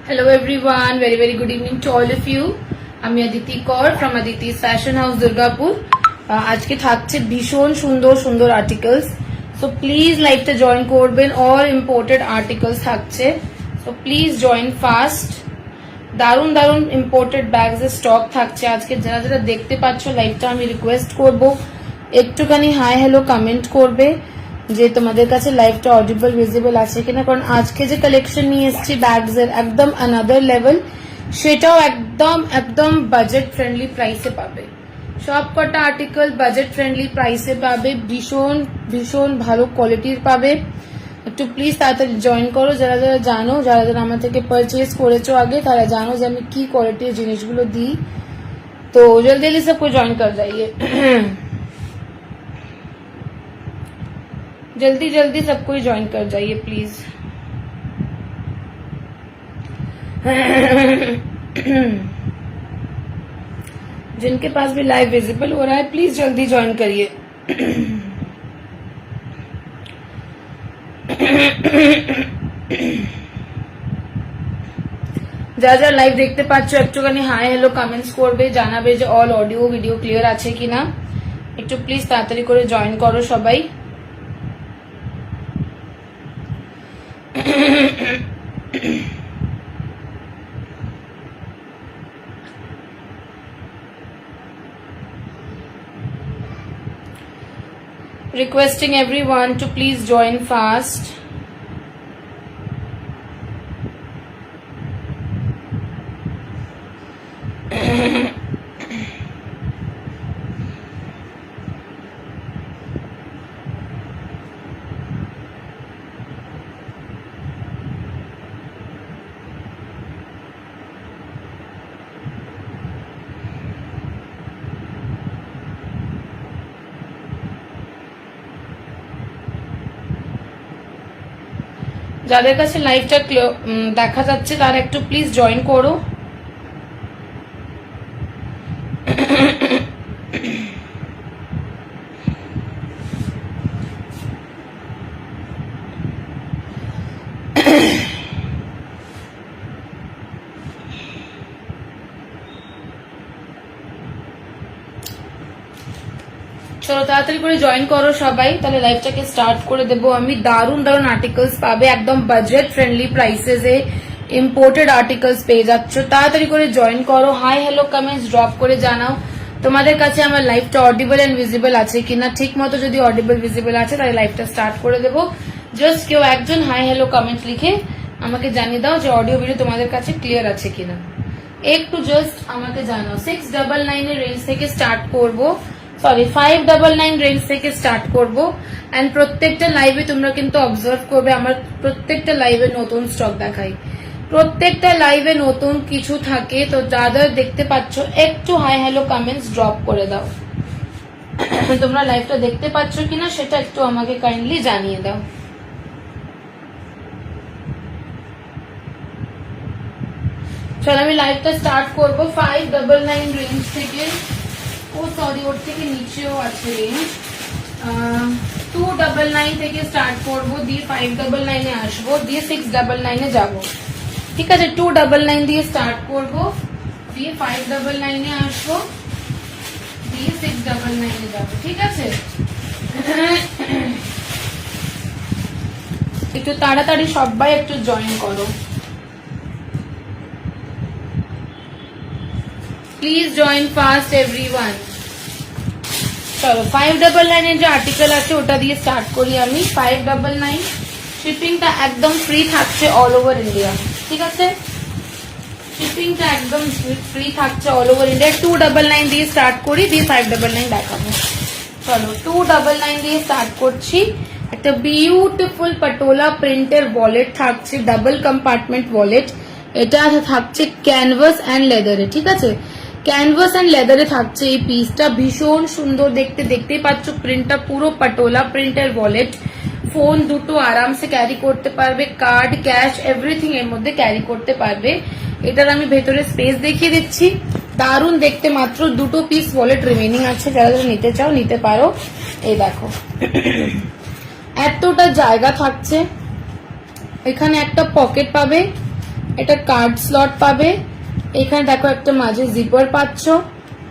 Hello everyone, very good evening to all of you. আমি অদিতি কর from Aditi's Fashion House Durgapur. আজকে থাকছে ভীষণ সুন্দর আর্টিকেলস, সো প্লিজ লাইভটা জয়েন করবেন। অল ইম্পোর্টেড আর্টিকেলস থাকছে, সো প্লিজ জয়েন ফাস্ট। দারুন ইম্পোর্টেড ব্যাগস এর স্টক থাকছে আজকে। যারা দেখতে পাচ্ছ লাইভটা, আমি রিকোয়েস্ট করব একটুখানি হাই হ্যালো কমেন্ট করবে যে তোমাদের কাছে লাইভটা অডিবল ভিজিবল আছে কিনা, কারণ আজকে যে কালেকশন নিয়ে এসেছি ব্যাগস এর একদম অ্যানাদার লেভেল, সেটাও একদম বাজেট ফ্রেন্ডলি প্রাইসে পাবে। সব কটা আর্টিকেল বাজেট ফ্রেন্ডলি প্রাইসে পাবে, ভীষণ ভালো কোয়ালিটির পাবে। একটু প্লিজ তাড়াতাড়ি জয়েন করো। যারা জানো, যারা আমার থেকে পারচেজ করেছো আগে, তারা জানো যে আমি কি কোয়ালিটির জিনিসগুলো দিই। তো জলদি সবকো জয়েন কর যাইয়ে, जल्दी सब कोई ज्वाइन कर जाइए प्लीज। जिनके पास भी लाइव विजिबल हो रहा है प्लीज जल्दी ज्वाइन करिए। যারা লাইভ দেখতে পাচ্ছ একটুখানি হাই হ্যালো কমেন্টস করবে, জানাবে যে অল অডিও ভিডিও ক্লিয়ার আছে কিনা। একটু প্লিজ তাড়াতাড়ি করে জয়েন করো সবাই। Requesting everyone to please join fast. যাদের কাছে লাইভটা দেখা যাচ্ছে তারা একটু প্লিজ জয়েন করো। চলো তাড়াতাড়ি করে জয়েন করো সবাই, তাহলে লাইভটাকে স্টার্ট করে দেবো আমি। দারুন আর্টিকেলস পাবে একদম বাজেট ফ্রেন্ডলি প্রাইসেস এ, ইম্পোর্টেড আর্টিকেলস পেয়ে যাচ্ছ। তাড়াতাড়ি করে জয়েন করো, হাই হ্যালো কমেন্টস ড্রপ করে জানাও তোমাদের কাছে আমার লাইভটা অডিবল এন্ড ভিজিবল আছে কিনা। ঠিক মতো যদি অডিবল ভিজিবল আছে তাহলে লাইভটা স্টার্ট করে দেবো। জাস্ট কেউ একজন হাই হ্যালো কমেন্ট লিখে আমাকে জানিয়ে দাও যে অডিও ভিডিও তোমাদের কাছে ক্লিয়ার আছে কিনা। একটু জাস্ট আমাকে জানাও। 699 এর রেঞ্জ থেকে স্টার্ট করবো, সরি 599 রেঞ্জ থেকে স্টার্ট করব। এন্ড প্রত্যেকটা লাইভে তোমরা কিন্তু অবজার্ভ করবে আমার প্রত্যেকটা লাইভে নতুন স্টক দেখাই, প্রত্যেকটা লাইভে নতুন কিছু থাকে। তো যারা দেখতে পাচ্ছ একটু হাই হ্যালো কমেন্টস ড্রপ করে দাও, তোমরা লাইভটা দেখতে পাচ্ছ কিনা সেটা একটু আমাকে কাইন্ডলি জানিয়ে দাও। চলো আমি লাইভটা স্টার্ট করব 599 রেঞ্জ থেকে। ও সরি, ওর থেকে নিচেও আছে রেঞ্জ। 299 থেকে স্টার্ট করবো, দিয়ে 599 এ আসবো, দিয়ে 699 এ যাবো। ঠিক আছে, 299 দিয়ে স্টার্ট করবো, দিয়ে 599 এ আসবো, দিয়ে 699 এ যাবো। ঠিক আছে, একটু তাড়াতাড়ি সবাই একটু জয়েন করো প্লিজ, জয়েন ফাস্ট এভরিওয়ান। চলো 599 এর যে আর্টিকেল আছে ওটা দিয়ে স্টার্ট করি আমি। 599 শিপিংটা একদম ফ্রি থাকছে অল ওভার ইন্ডিয়া। ঠিক আছে, শিপিংটা একদম ফ্রি থাকছে অল ওভার ইন্ডিয়া। 299 দিয়ে স্টার্ট করি, দিয়ে 599 দেখাবো। চলো 299 দিয়ে স্টার্ট করছি। একটা বিউটিফুল পাটোলা প্রিন্টের ওয়ালেট থাকছে, ডাবল কম্পার্টমেন্ট ওয়ালেট। এটা থাকছে ক্যানভাস অ্যান্ড লেদারে। ঠিক আছে, ক্যানভাস অ্যান্ড লেদারে থাকছে এই পিসটা, ভীষণ সুন্দর দেখতে। দেখতেই পাচ্ছ প্রিন্টটা পুরো পাটোলা প্রিন্টের ওয়ালেট। ফোন দুটো আরামসে ক্যারি করতে পারবে, কার্ড ক্যাশ এভরিথিং এর মধ্যে ক্যারি করতে পারবে। এটার আমি ভেতরে স্পেস দেখিয়ে দিচ্ছি, দারুণ দেখতে। মাত্র দুটো পিস ওয়ালেট রিমেনিং আছে, যারা নিতে চাও নিতে পারো। এই দেখো এতটা জায়গা থাকছে, এখানে একটা পকেট পাবে, এটা কার্ড স্লট পাবে, এখানে দেখো একটা মাঝে জিপার পাচ্ছ,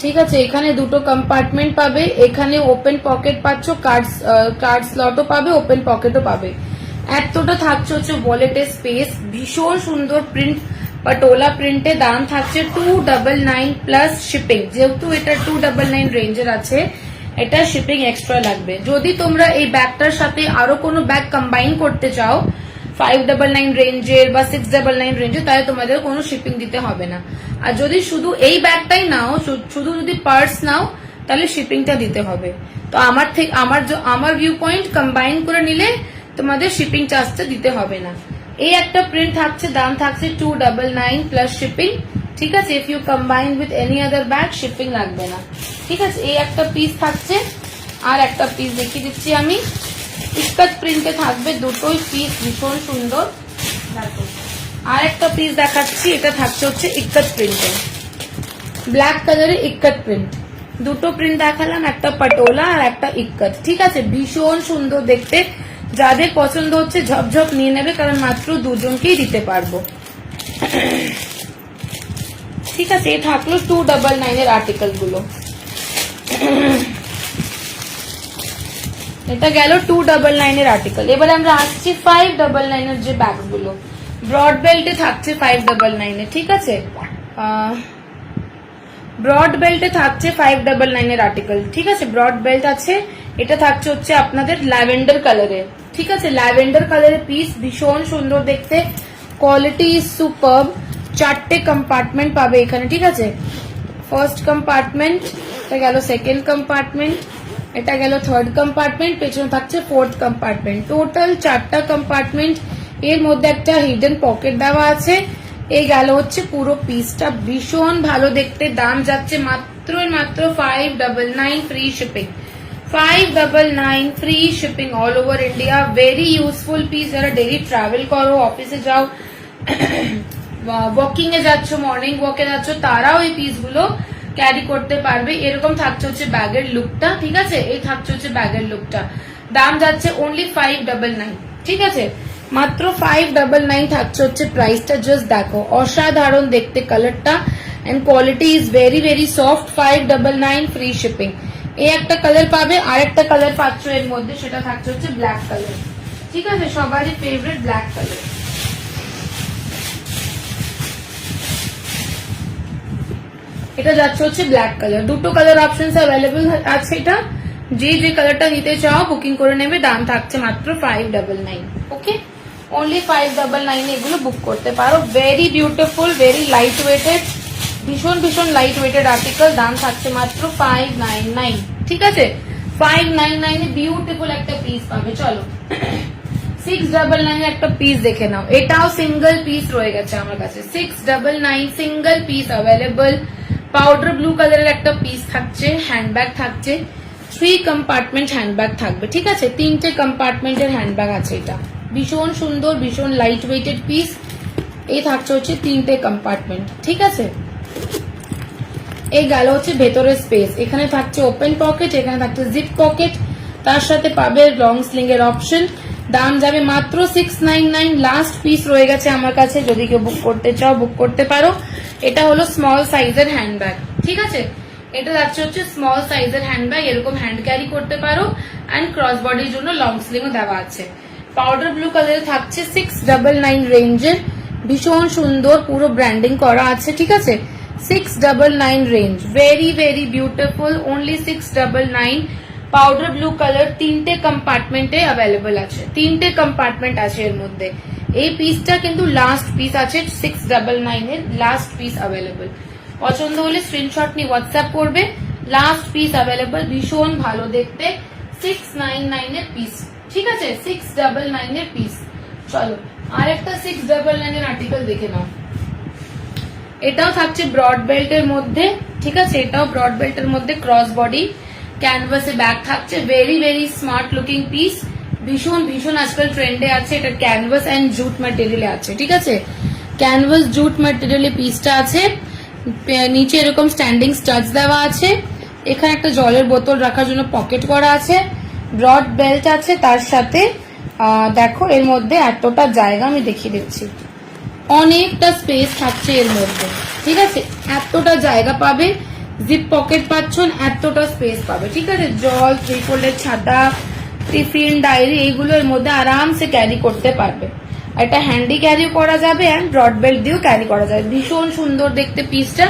ঠিক আছে, এখানে দুটো কম্পার্টমেন্ট পাবে, এখানে ওপেন পকেট পাচ্ছ, কার্ড স্লটও পাবে, ওপেন পকেটও পাবে। এতটা থাকছে হচ্ছে ওয়ালেটের স্পেস, ভীষণ সুন্দর প্রিন্ট, পাটোলা প্রিন্টে, দাম থাকছে 299 প্লাস শিপিং। যেহেতু এটা 299 রেঞ্জের আছে, এটা শিপিং এক্সট্রা লাগবে। যদি তোমরা এই ব্যাগটার সাথে আরো কোনো ব্যাগ কম্বাইন করতে চাও 599 রেঞ্জের বা 699 রেঞ্জের, তাহলে তোমাদের কোনো শিপিং দিতে হবে না। আর যদি শুধু এই ব্যাগটাই নাও, শুধু যদি পার্স নাও, তাহলে শিপিংটা দিতে হবে। তো আমার ভিউ পয়েন্ট কম্বাইন করে নিলে তোমাদের শিপিং চার্জটা দিতে হবে না। এই একটা প্রিন্ট থাকছে, দাম থাকছে 299 প্লাস শিপিং, ঠিক আছে। If you combine with any other bag shipping লাগবে না, ঠিক আছে। এই একটা পিস থাকছে, আর একটা পিস দেখিয়ে দিচ্ছি আমি, ইক্কত প্রিন্টে থাকবে, দুটোই পিস ভীষণ সুন্দর। দেখো আর একটা পিস দেখাচ্ছি, এটা থাকছে হচ্ছে ইক্কত প্রিন্টে, ব্ল্যাক কালারের ইক্কত প্রিন্ট। দুটো প্রিন্ট দেখালাম, একটা পাটোলা আর একটা ইক্কত, ঠিক আছে, ভীষণ সুন্দর দেখতে। যাদের পছন্দ হচ্ছে ঝপঝপ নিয়ে নেবে, কারণ মাত্র দুজনকেই দিতে পারবো, ঠিক আছে। এ থাকলো 299 এর আর্টিকেল গুলো। এটা গেল 299 এর আর্টিকেল। এবারে আমরা আসছি 599 এর যে ব্যাগ গুলো, ব্রড বেল্টে থাকছে 599 এ, ঠিক আছে, ব্রড বেল্টে থাকছে 599 এর আর্টিকেল, ঠিক আছে। ব্রড বেল্ট আছে, এটা থাকছে হচ্ছে আপনাদের ল্যাভেন্ডার কালারে, ঠিক আছে, ল্যাভেন্ডার কালারের পিস, ভীষণ সুন্দর দেখতে, কোয়ালিটি ইজ সুপারব। 4টে কম্পার্টমেন্ট পাবে এখানে, ঠিক আছে। ফার্স্ট কম্পার্টমেন্ট, এটা গেল সেকেন্ড কম্পার্টমেন্ট, এটা গেল থার্ড কম্পার্টমেন্ট, পেছনে থাকছে ফোর্থ কম্পার্টমেন্ট, টোটাল 4টা কম্পার্টমেন্ট। এর মধ্যে একটা হিডেন পকেট দেওয়া আছে। এই গেল হচ্ছে পুরো পিসটা, ভীষণ ভালো দেখতে। দাম যাচ্ছে মাত্র 599 free shipping, 599 free shipping all over India. Very useful piece, যারা ডেলি ট্রাভেল করো, অফিসে যাও, ওয়াকিং এ যাচ্ছ, মর্নিং ওয়াকে যাচ্ছ, তারাও এই পিস গুলো ক্যারি করতে পারবে। এরকম থাকছে হচ্ছে ব্যাগের লুকটা, ঠিক আছে, এই থাকছে হচ্ছে ব্যাগের লুকটা। দাম যাচ্ছে অনলি 599, ঠিক আছে, মাত্র 599 থাকছে হচ্ছে প্রাইসটা। জাস্ট দেখো, অসাধারণ দেখতে কালারটা, and quality is very very soft. 599 free shipping. এই একটা কালার পাবে, আর একটা কালার পাচ্ছ এর মধ্যে, সেটা থাকছে হচ্ছে ব্ল্যাক কালার, ঠিক আছে, সবারই ফেভারিট ব্ল্যাক কালার। এটা যাচ্ছে হচ্ছে ব্ল্যাক কালার। দুটো কালার অপশন অ্যাভেলেবল আছে। এটা যে কালারটা নিতে চাও বুকিং করে নেবে। দাম থাকছে মাত্র 599, ওকে, অনলি 599 এগুলো বুক করতে পারো। Very beautiful, very light weighted, ভীষণ ভীষণ লাইট ওয়েটেড আর্টিকেল। দাম থাকছে মাত্র 599, ঠিক আছে, 599 বিউটিফুল একটা পিস পাবে। চলো 699 একটা পিস দেখে নাও, এটাও সিঙ্গেল পিস রয়ে গেছে আমার কাছে। 699 single piece available. Powder blue কালারের একটা পিস থাকছে, হ্যান্ডব্যাগ থাকছে, 3 কম্পার্টমেন্ট হ্যান্ডব্যাগ থাকবে, ঠিক আছে, 3টে কম্পার্টমেন্টের হ্যান্ডব্যাগ আছে। এটা ভীষণ সুন্দর, ভীষণ লাইট ওয়েটেড পিস। এই থাকছে হচ্ছে 3টে কম্পার্টমেন্ট, ঠিক আছে। এই গেল হচ্ছে ভেতরের স্পেস। এখানে থাকছে ওপেন পকেট, এখানে থাকছে জিপ পকেট, তার সাথে পাবে লং স্লিং এর অপশন। দাম যাবে মাত্র 699। লাস্ট পিস রয়ে গেছে আমার কাছে, যদি কেউ বুক করতে চাও বুক করতে পারো। এটা হলো স্মল সাইজের হ্যান্ডব্যাগ, ঠিক আছে, এটা যাচ্ছে হচ্ছে স্মল সাইজের হ্যান্ডব্যাগ। এরকম হ্যান্ড ক্যারি করতে পারো, অ্যান্ড ক্রস বডির জন্য লং স্লিংও দেওয়া আছে। পাউডার ব্লু কালারে থাকছে, 699 রেঞ্জের, ভীষণ সুন্দর, পুরো ব্র্যান্ডিং করা আছে, ঠিক আছে, 699 range. Very very beautiful, only 699। Powder blue colour, 3টে কম্পার্টমেন্টে অ্যাভেলেবল আছে, 3টে কম্পার্টমেন্ট আছে এর মধ্যে। এই পিসটা কিন্তু লাস্ট পিস আছে, 699 এর লাস্ট পিস অ্যাভেলেবল। পছন্দ হলে স্ক্রিনশট নিয়ে হোয়াটসঅ্যাপ করবে। লাস্ট পিস অ্যাভেলেবল, ভীষণ ভালো দেখতে, 699 এর পিস, ঠিক আছে, 699 এর পিস। চলো আর একটা 699 এর আর্টিকেল দেখে নাও। এটাও থাকছে ব্রড বেল্টের মধ্যে, ঠিক আছে, এটাও ব্রড বেল্টের মধ্যে, ক্রস বডি, ক্যানভাসে ব্যাগ থাকছে। Very very smart looking piece, ভীষণ ভীষণ আজকাল ট্রেন্ডে আছে। এটা ক্যানভাস এন্ড জুট ম্যাটেরিয়ালে আছে, ঠিক আছে, ক্যানভাস জুট ম্যাটেরিয়ালে পিসটা আছে। নিচে এরকম স্ট্যান্ডিং স্টাডস দেওয়া আছে। এখানে একটা জলের বোতল রাখার জন্য পকেট করা আছে। ব্রড বেল্ট আছে তার সাথে। দেখো এর মধ্যে এতটা জায়গা, আমি দেখিয়ে দিচ্ছি, অনেকটা স্পেস থাকছে এর মধ্যে, ঠিক আছে, এতটা জায়গা পাবে, জিপ পকেট পাচ্ছ, এতটা স্পেস পাবে, ঠিক আছে। জল, ত্রিপলের ছাতা, টিফিন, ডায়েরি এইগুলো এর মধ্যে আরামসে ক্যারি করতে পারবে। এটা হ্যান্ডি ক্যারিও করা যাবে অ্যান্ড ব্রড বেল্ট দিয়েও ক্যারি করা যাবে। ভীষণ সুন্দর দেখতে পিসটা।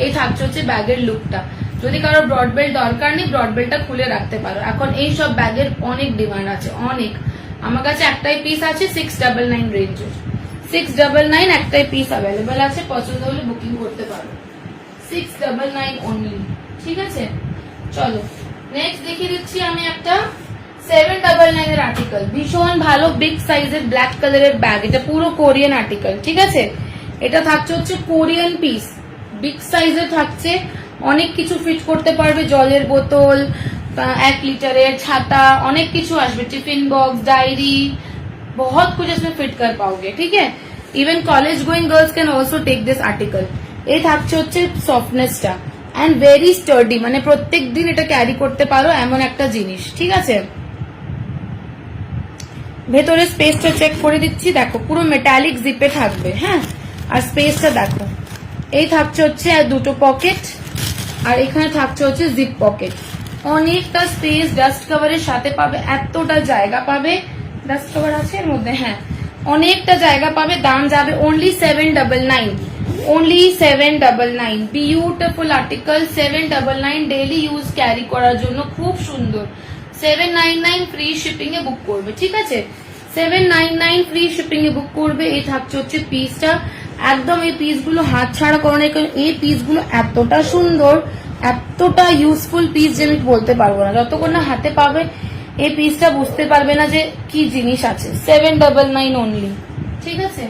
এই থাকছে হচ্ছে ব্যাগের লুকটা। যদি কারো ব্রড বেল্ট দরকার নেই, ব্রড বেল্টটা খুলে রাখতে পারো। এখন এই সব ব্যাগের অনেক ডিমান্ড আছে, অনেক। আমার কাছে একটাই পিস আছে 699 রেঞ্জের, 699 একটাই পিস অ্যাভেলেবেল আছে, পছন্দ হলে বুকিং করতে পারো। 699 অনলি, ঠিক আছে। চলো নেক্সট দেখিয়ে দিচ্ছি আমি একটা 799 এর আর্টিকেল। ভীষণ ভালো বিগ সাইজের ব্ল্যাক কালারের ব্যাগ। এটা পুরো কোরিয়ান আর্টিকেল, ঠিক আছে। এটা থাকছে হচ্ছে কোরিয়ান পিস, বিগ সাইজের থাকছে, অনেক কিছু ফিট করতে পারবে, জলের বোতল, 1 লিটারের ছাতা, অনেক কিছু আসবে, टिफिन बॉक्स, डायरी, बहुत कुछ इसमें फिट कर पाओगे, ठीक है। Even college going girls can also take this article. এই থাকছে হচ্ছে সফটনেসটা এন্ড ভেরি স্টার্ডি, মানে প্রত্যেক দিন এটা ক্যারি করতে পারো এমন একটা জিনিস, ঠিক আছে। ভেতরে স্পেসটা চেক করে দিচ্ছি, দেখো পুরো মেটালিক জিপে থাকবে, হ্যাঁ। আর স্পেসটা দেখো, এই থাকছে হচ্ছে দুটো পকেট, আর এখানে থাকছে হচ্ছে জিপ পকেট। অনেকটা স্পেস ডাস্ট কভারের সাথে পাবে, এতটা জায়গা পাবে। ডাস্ট কভার আছে এর মধ্যে, হ্যাঁ, অনেকটা জায়গা পাবে। দাম যাবে only 799, only 799। Beautiful article, 799 daily use carry করার জন্য খুব সুন্দর। 799 ফ্রি শিপিং এ বুক করবে, ঠিক আছে। 799 ফ্রি শিপিং এ বুক করবে। এই থাকছে হচ্ছে পিসটা, একদম এই পিসগুলো হাত ছাড়া করো না, কারণ এই পিসগুলো এতটা সুন্দর, এতটা ইউজফুল পিস যে আমি বলতে পারবো না। যতক্ষণ না হাতে পাবে এই পিসটা বুঝতে পারবে না যে কি জিনিস আছে। 799 অনলি, ঠিক আছে,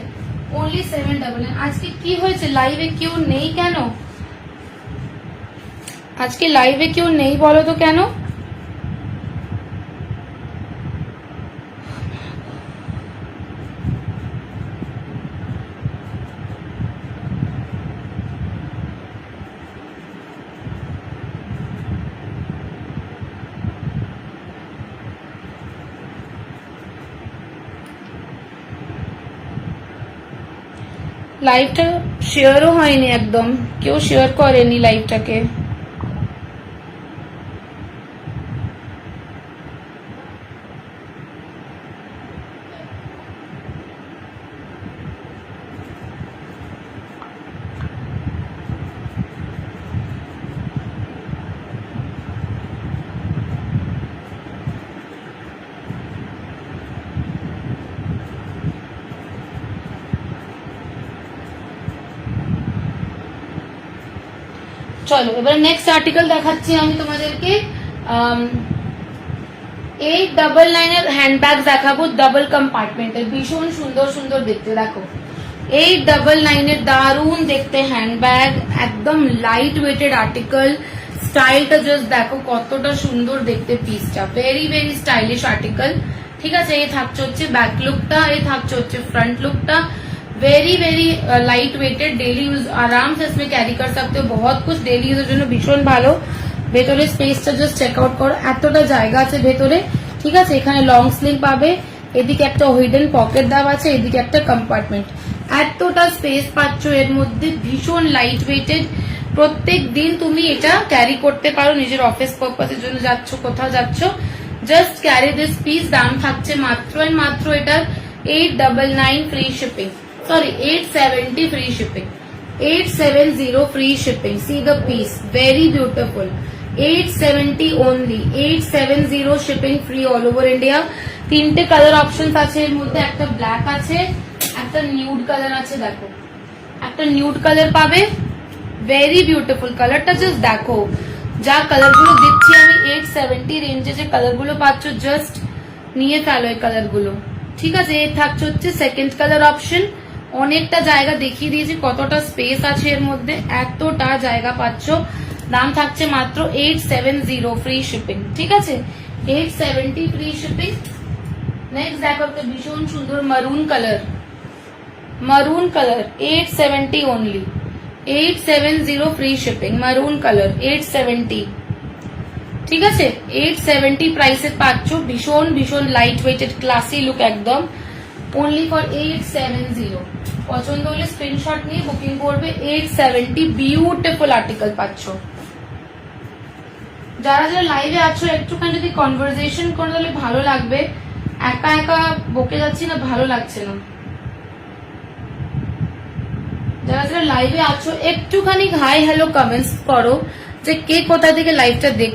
অনলি 799। আজকে কি হয়েছে, লাইভে কেউ নেই কেন? আজকে লাইভে কেউ নেই বলো তো কেন? লাইভটা শেয়ারও হয়নি, একদম কেউ শেয়ার করেনি লাইভটাকে। চলো এবার নেক্সট আর্টিকেল দেখাচ্ছি আমি তোমাদেরকে। 899 এর হ্যান্ডব্যাগ দেখাবো, ডাবল কম্পার্টমেন্টের, ভীষণ সুন্দর সুন্দর দেখতে। দেখো 899 এর দারুণ দেখতে হ্যান্ডব্যাগ, একদম লাইট ওয়েটেড আর্টিকেল। স্টাইলটা জাস্ট দেখো কতটা সুন্দর দেখতে পিসটা, ভেরি ভেরি স্টাইলিশ আর্টিকেল, ঠিক আছে। এই থাকছে হচ্ছে ব্যাক লুকটা, এই থাকছে হচ্ছে फ्रंट लुकটা, very very light weighted, daily use आराम से इसमें कैरी कर सकते हो, बहुत कुछ डेली यूजের জন্য ভীষণ ভালো। ভেতরে স্পেসটা জাস্ট চেক আউট করো, এতটা জায়গা আছে ভেতরে, ঠিক আছে। এখানে লং স্লিং পাবে, এদিকে একটা হিডেন পকেট দেওয়া আছে, এদিকে একটা কম্পার্টমেন্ট, এতটা স্পেস পাচ্ছ এর মধ্যে, ভীষণ লাইট ওয়েটেড। প্রত্যেক দিন তুমি এটা ক্যারি করতে পারো, নিজের অফিস পারপাসের জন্য যাচ্ছ, কোথাও যাচ্ছ, জাস্ট ক্যারি দিস পিস। দাম থাকছে মাত্র মাত্র এটার 899 free shipping, sorry 870 free shipping, 870 free shipping. See the piece, very beautiful, 870 only, 870 shipping free all over India. তিনটে কালার অপশনস আছে এর মধ্যে, একটা ব্ল্যাক আছে, একটা নিউড কালার আছে, দেখো একটা নিউড কালার পাবে, ভেরি বিউটিফুল কালারটা, জাস্ট দেখো। যা কালার গুলো দিচ্ছি আমি 870 রেঞ্জে, যে কালার গুলো পাচ্ছ জাস্ট নিয়ে ফেলো এই কালার গুলো, ঠিক আছে। এই থাকছে হচ্ছে সেকেন্ড কালার অপশন, অনেকটা জায়গা দেখিয়ে দিয়েছি, কতটা স্পেস আছে এর মধ্যে, এতটা জায়গা পাচ্ছ। দাম থাকছে মাত্র 870 ফ্রি শিপিং, ঠিক আছে, 870 ফ্রি শিপিং। নেক্সট দেখো একটা ভীষণ সুন্দর মারুন কালার, মারুন কালার 870 অনলি, 870 ফ্রি শিপিং, মারুন কালার 870, ঠিক আছে। 870 প্রাইসে পাচ্ছ, ভীষণ ভীষণ লাইট ওয়েটেড ক্লাসি লুক একদম। only for 870. পছন্দ হলে স্ক্রিনশট নিয়ে বুকিং করবে। 870 বিউটিফুল আর্টিকেল পাচ্ছ। যারা যারা লাইভে আছো একটুখানি যদি কনভারসেশন করে তাহলে ভালো লাগবে, একা একা বকে যাচ্ছি না, ভালো লাগছে না। যারা যারা লাইভে আছো একটুখানি হাই হ্যালো কমেন্টস করো যে কে কোথা থেকে লাইভটা দেখ